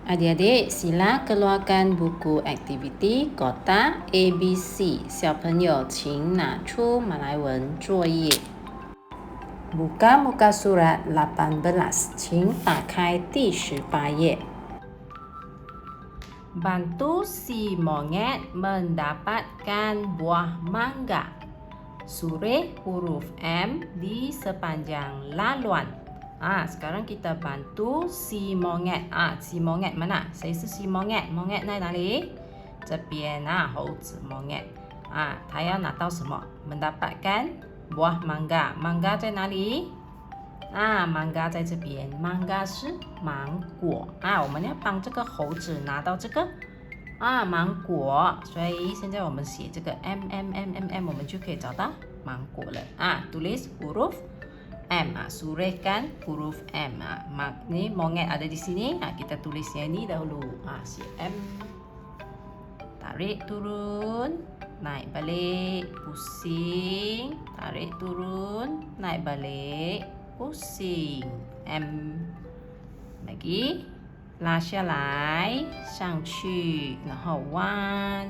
Adik-adik, sila keluarkan buku aktiviti kotak ABC. 小朋友请拿出马来文作业。Buka muka surat 18, 请打开第18页。Bantu si monyet mendapatkan buah mangga. Sureh huruf M di sepanjang laluan. Sekarang kita bantu si monyet. Si monyet mana? Saya si monyet. Monyet 在哪里？这边猴子 monyet。他要拿到什么？ mendapatkan buah mangga. Mangga 在哪里？mangga 在这边。mangga 是芒果。我们要帮这个猴子拿到这个芒果，所以现在我们写这个 M， 我们就可以找到芒果了。tulis huruf M, surehkan huruf M. Ini monyet ada di sini. Kita tulis yang ini dahulu. Si M. Tarik turun, naik balik, pusing. Tarik turun, naik balik, pusing. M. Lagi. 拉下来，上去，然后弯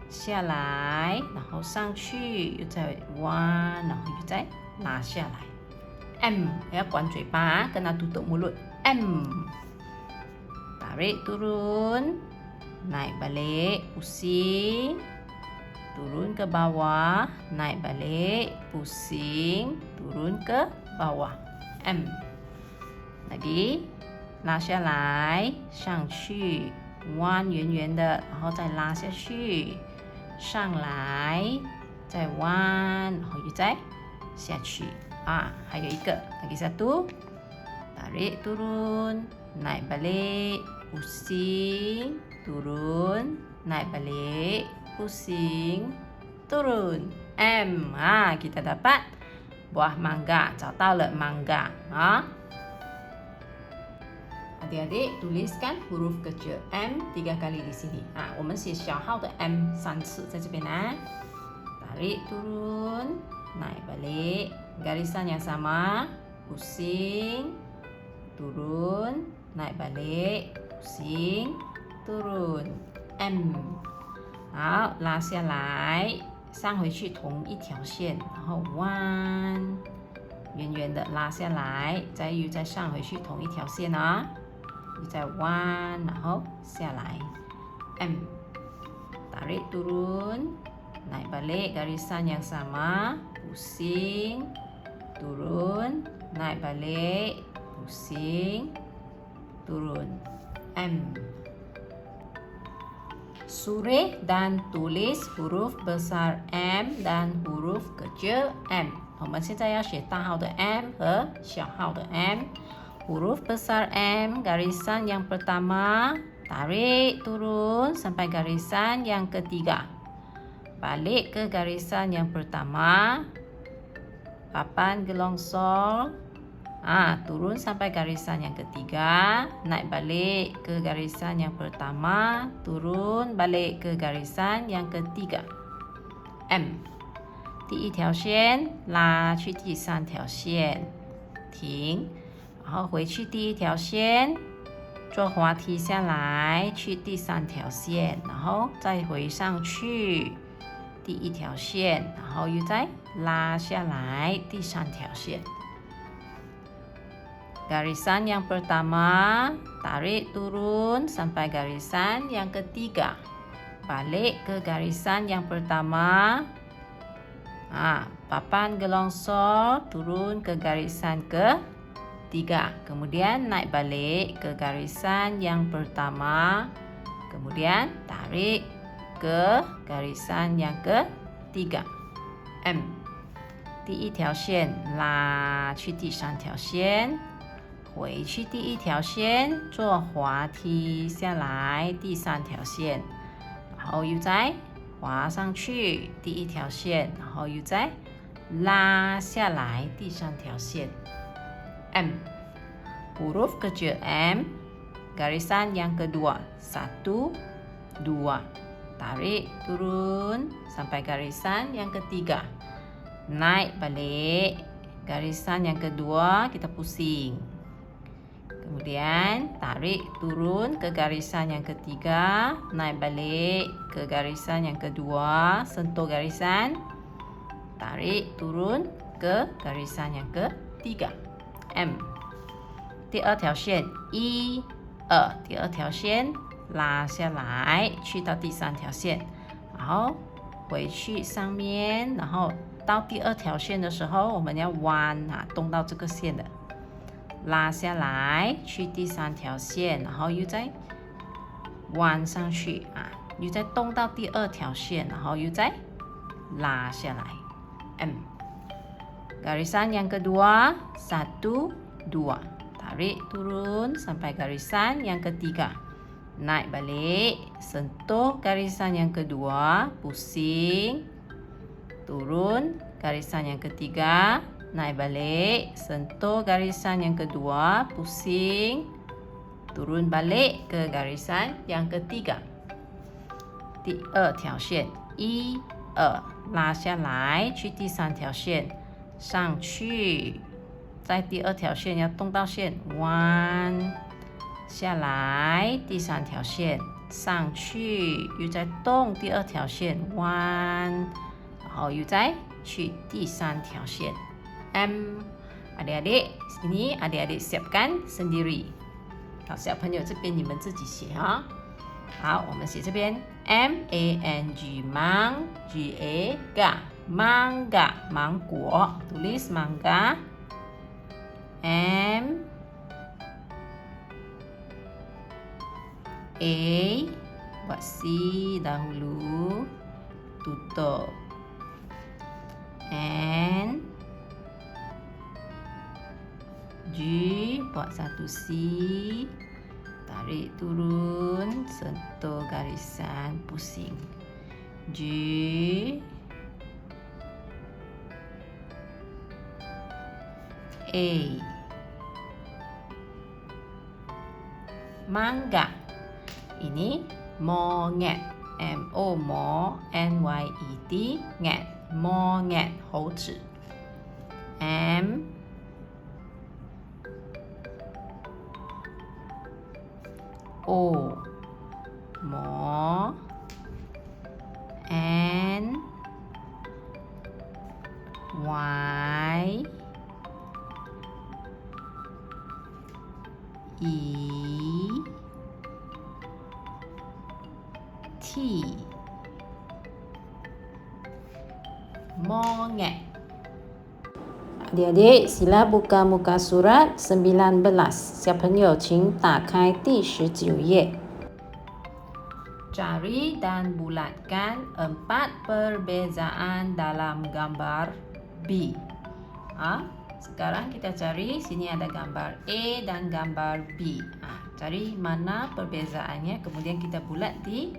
下来，然后上去，又再弯，然后又再拉下来。M, ya, 关嘴巴，kena tutup mulut. M. Tarik turun, naik balik, pusing. Turun ke bawah, naik balik, pusing. Turun ke bawah. M. Lagi. 拉下来，上去，弯圆圆的，然后再拉下去，上来，再弯，然后又再下去。还有一个lagi satu, tarik turun, naik balik, pusing, turun, naik balik, pusing, turun. M. Kita dapat buah mangga, 找到了 mangga. Adik-adik tuliskan huruf kecil M 3 kali di sini. 我们写小号的 M 3次，在这边tarik turun, naik balik, garisan yang sama, pusing, turun, naik balik, pusing, turun. M. 好，拉下来，上回去同一条线，然后弯，圆圆的拉下来，又再上回去同一条线又再弯，然后下来。M. Tarik turun, naik balik, garisan yang sama, pusing, turun, naik balik, pusing, turun. M. Sureh dan tulis huruf besar M dan huruf kecil M. 我们现在要写大号的 M 和小号的 M. Huruf besar M, garisan yang pertama, tarik turun sampai garisan yang ketiga. Balik ke garisan yang pertama, papan gelongsor, turun sampai garisan yang ketiga, naik balik ke garisan yang pertama, turun balik ke garisan yang ketiga. M. 第一条线拉去第3条线，停。然后回去第1条线，坐滑梯下来，去第3条线，然后再回上去第1条线，然后又再拉下来第3条线。Garisan yang pertama, tarik turun sampai garisan yang ketiga. Balik ke garisan yang pertama. Papan gelongsor, turun ke garisan ke-3. Kemudian naik balik ke garisan yang pertama. Kemudian tarik ke garisan yang ke-3. M. 第1条线拉去第3条线，回去第1条线，坐滑梯下来第3条线，然后又再滑上去第1条线，然后又再拉下来第3条线。M. Huruf kecil M, garisan yang kedua, 1, 2. Tarik turun sampai garisan yang ketiga. Naik balik, garisan yang kedua kita pusing. Kemudian tarik turun ke garisan yang ketiga, naik balik ke garisan yang kedua, sentuh garisan, tarik turun ke garisan yang ketiga. M. 第二条线1、2，第二条线拉下来，去到第三条线，然后回去上面，然后到第二条线的时候，我们要弯啊，动到这个线的，拉下来去第三条线，然后又再弯上去啊，又再动到第二条线，然后又再拉下来。M. Garisan yang kedua 1, 2. Tarik turun sampai garisan yang ketiga. Naik balik, sentuh garisan yang kedua, pusing. Turun garisan yang ketiga, naik balik, sentuh garisan yang kedua, pusing. Turun balik ke garisan yang ketiga. 第二条线1、2，拉下来去第三条线，上去。在第二条线要动到线，弯下来，第三条线上去，又再动第二条线，弯，然后又再去第三条线。M. Adik-adik, sini adik-adik siapkan sendiri. 好，小朋友这边你们自己写啊。好，我们写这边 M-A-N-G mang G-A-G mangga 芒果 tulis mangga M A buat C dahulu tutup N G buat satu C tarik turun sentuh garisan pusing G A mangga ini monyet M-O mo N-Y-E-T nyet monyet 猴子 M O mo N Y E T monyet. Adik-adik sila buka muka surat 19. 小朋友请打开第19页。Cari dan bulatkan 4 perbezaan dalam gambar B. Sekarang kita cari, sini ada gambar A dan gambar B. Cari mana perbezaannya, kemudian kita bulat di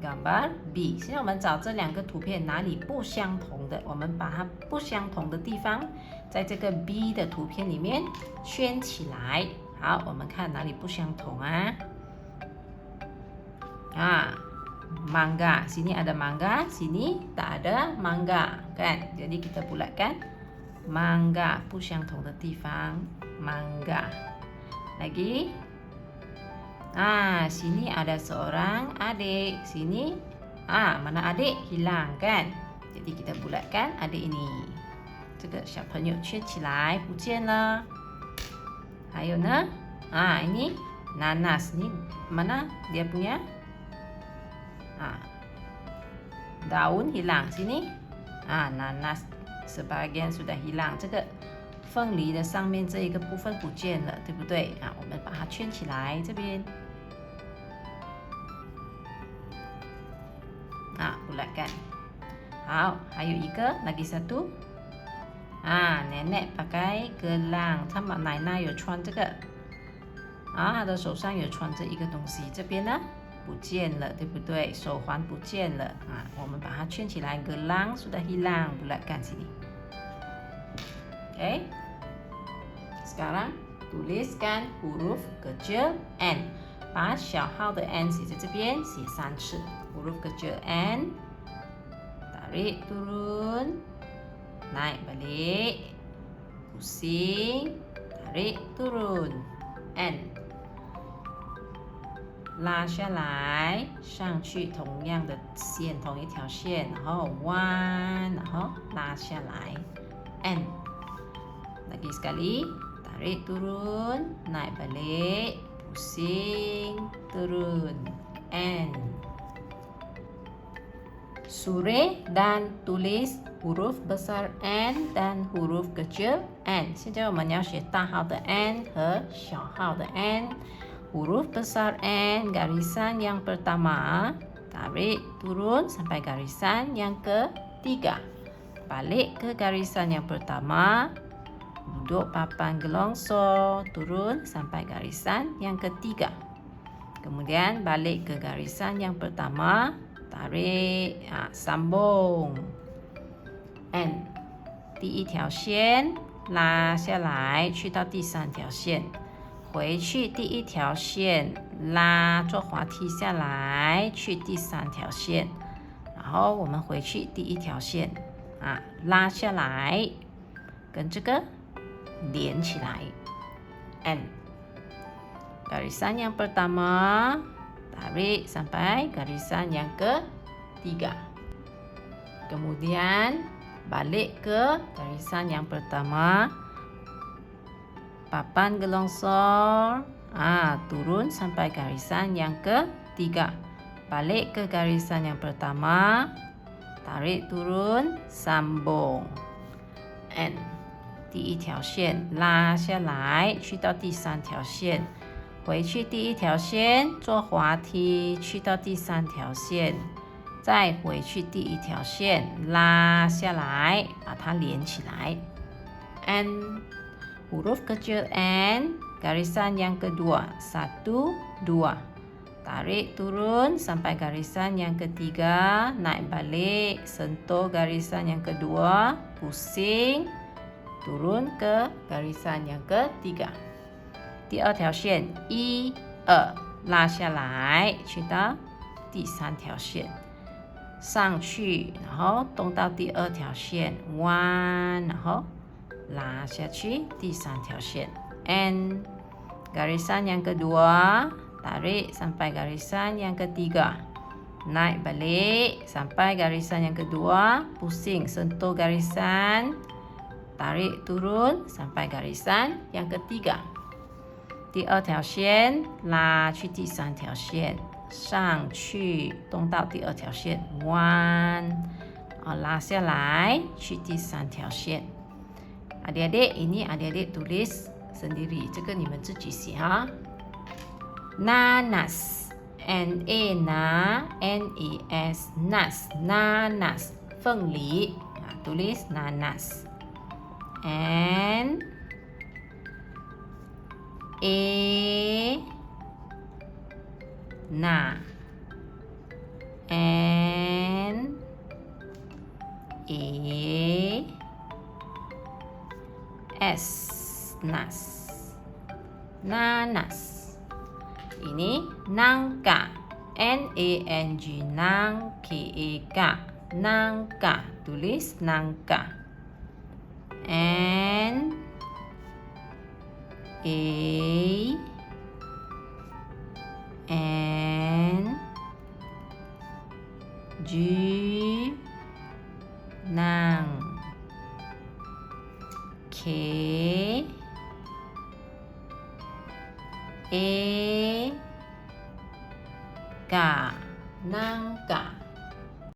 gambar B。现在我们找这两个图片哪里不相同的，我们把它不相同的地方，在这个 B 的图片里面圈起来。好，我们看哪里不相同mangga, sini ada mangga, sini tak ada mangga, kan? Jadi kita bulatkan mangga 不相同的地方 mangga. Lagi sini ada seorang adik, sini mana adik hilang kan? Jadi kita bulatkan adik ini. 这个小朋友圈起来不见了。还有呢ini nanas, ini mana dia punya daun hilang sini nanas sebagian sudah hilang， 这个凤梨的上面这一个部分不见了，对不对我们把它圈起来，这边bulatkan。好，还有一个 lagi satu nenek pakai gelang， 他们奶奶有穿这个她的手上有穿着一个东西，这边呢不见了，对不对？手环不见了我们把它圈起来 gelang sudah hilang， bulatkan sini。 Oke. Sekarang tuliskan huruf kecil N， 把小号的 N 写在这边，写3次。huruf kecil N， tarik turun， naik balik， pusing， tarik turun。，n， 拉下来，上去同样的线，同一条线，然后弯，然后拉下来，n。Lagi sekali, tarik turun, naik balik, pusing, turun, n. Sure dan tulis huruf besar N dan huruf kecil N. 现在我们要学大号的 N 和小号的 N. Huruf besar N, garisan yang pertama, tarik turun sampai garisan yang ketiga. Balik ke garisan yang pertama, duduk papan gelongsor, turun sampai garisan yang ketiga. Kemudian balik ke garisan yang pertama, tarik, sambung. N. 第一条线拉下来，去到第三条线，回去第一条线，拉，坐滑梯下来，去第三条线，然后我们回去第一条线，拉下来，跟这个连起来。N. Garisan yang pertama, tarik sampai garisan yang ketiga. Kemudian balik ke garisan yang pertama, papan gelongsor, turun sampai garisan yang ketiga. Balik ke garisan yang pertama, tarik turun, sambung. N. 第一条线拉下来，去到第三条线，回去第一条线，坐滑梯去到第三条线，再回去第一条线，拉下来，把它连起来。N. Huruf kecil N, garisan yang kedua, 1, 2. Tarik turun sampai garisan yang ketiga, naik balik, sentuh garisan yang kedua, pusing, turun ke garisan yang ketiga. 第二条线1、2，拉下来，去到第三条线，上去，然后动到第二条线，弯，然后拉下去第三条线。N. Garisan yang kedua, tarik sampai garisan yang ketiga, naik balik sampai garisan yang kedua, pusing, sentuh garisan, tarik turun sampai garisan yang ketiga. 第二条线拉去第三条线，上去动到第二条线，弯，拉下来去第三条线。Adik-adik, ini adik-adik tulis sendiri, 这个你们自己写哈。Nanas, N-A, N-E-S, nas, nanas, 凤梨，tulis nanas. N A na, N A S, nas, nanas. Ini nangka, N-A-N-G, nang, K-A-K, nangka, tulis nangka. N A N G, nang, K A K, nangka.